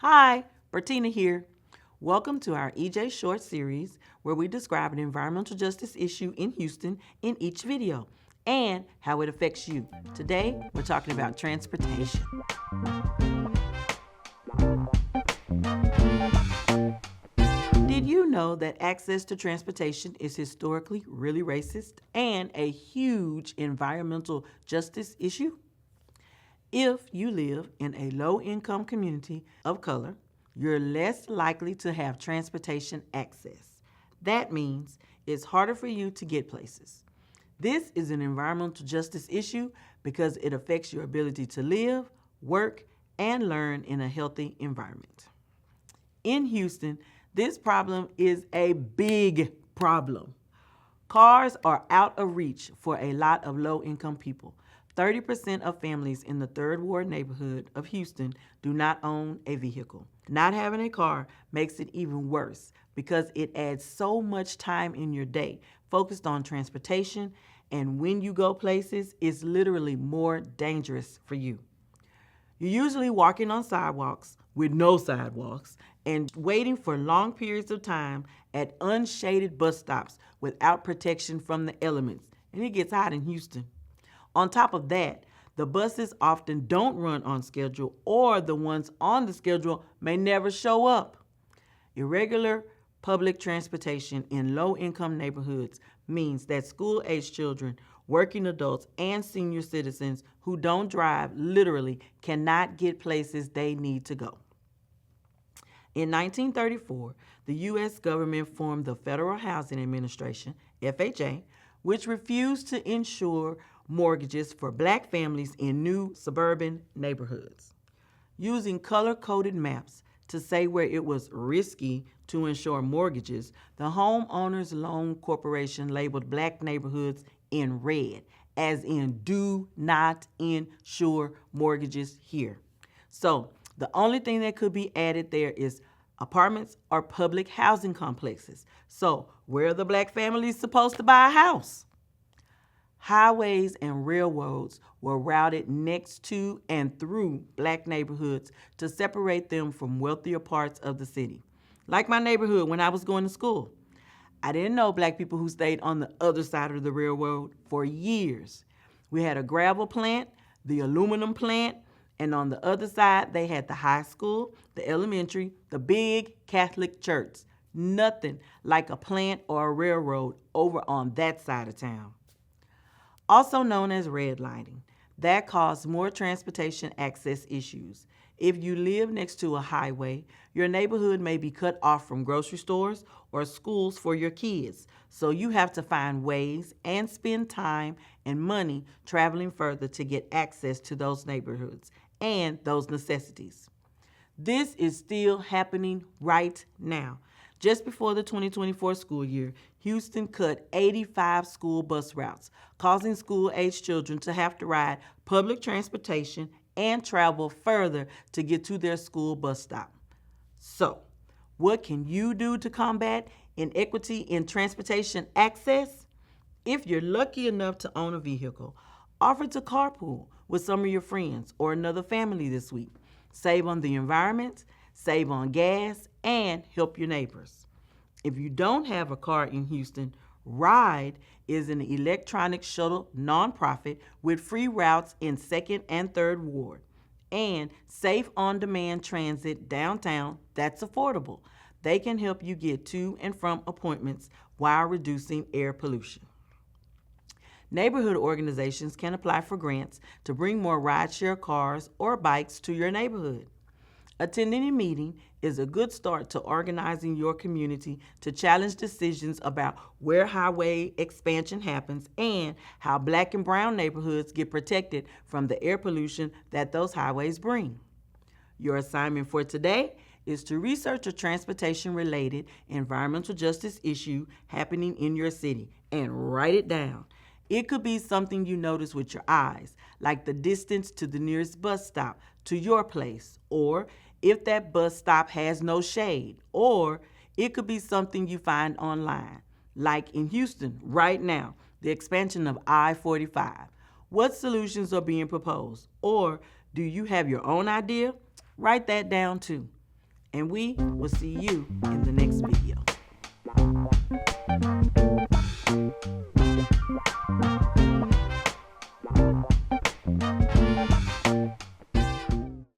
Hi, Bertina here. Welcome to our EJ Short series where we describe an environmental justice issue in Houston in each video and how it affects you. Today, we're talking about transportation. Did you know that access to transportation is historically really racist and a huge environmental justice issue? If you live in a low-income community of color, you're less likely to have transportation access. That means it's harder for you to get places. This is an environmental justice issue because it affects your ability to live, work, and learn in a healthy environment. In Houston, this problem is a big problem. Cars are out of reach for a lot of low-income people. 30% of families in the Third Ward neighborhood of Houston do not own a vehicle. Not having a car makes it even worse because it adds so much time in your day focused on transportation, and when you go places, it's literally more dangerous for you. You're usually walking on sidewalks with no sidewalks and waiting for long periods of time at unshaded bus stops without protection from the elements, and it gets hot in Houston. On top of that, the buses often don't run on schedule, or the ones on the schedule may never show up. Irregular public transportation in low-income neighborhoods means that school-age children, working adults, and senior citizens who don't drive literally cannot get places they need to go. In 1934, the U.S. government formed the Federal Housing Administration, FHA, which refused to insure mortgages for black families in new suburban neighborhoods. Using color-coded maps to say where it was risky to insure mortgages, the Homeowners Loan Corporation labeled black neighborhoods in red, as in do not insure mortgages here. So the only thing that could be added there is apartments or public housing complexes. So where are the black families supposed to buy a house? Highways and railroads were routed next to and through black neighborhoods to separate them from wealthier parts of the city. Like my neighborhood when I was going to school. I didn't know black people who stayed on the other side of the railroad for years. We had a gravel plant, the aluminum plant, and on the other side they had the high school, the elementary, the big Catholic church. Nothing like a plant or a railroad over on that side of town. Also known as redlining, that caused more transportation access issues. If you live next to a highway, your neighborhood may be cut off from grocery stores or schools for your kids, so you have to find ways and spend time and money traveling further to get access to those neighborhoods and those necessities. This is still happening right now. Just before the 2024 school year, Houston cut 85 school bus routes, causing school-aged children to have to ride public transportation and travel further to get to their school bus stop. So, what can you do to combat inequity in transportation access? If you're lucky enough to own a vehicle, offer to carpool with some of your friends or another family this week. Save on the environment, save on gas, and help your neighbors. If you don't have a car in Houston, RIDE is an electronic shuttle nonprofit with free routes in 2nd and 3rd Ward and safe on-demand transit downtown that's affordable. They can help you get to and from appointments while reducing air pollution. Neighborhood organizations can apply for grants to bring more rideshare cars or bikes to your neighborhood. Attending a meeting is a good start to organizing your community to challenge decisions about where highway expansion happens and how black and brown neighborhoods get protected from the air pollution that those highways bring. Your assignment for today is to research a transportation-related environmental justice issue happening in your city and write it down. It could be something you notice with your eyes, like the distance to the nearest bus stop to your place, or if that bus stop has no shade, or it could be something you find online, like in Houston right now, the expansion of I-45. What solutions are being proposed? Or do you have your own idea? Write that down too. And we will see you in the next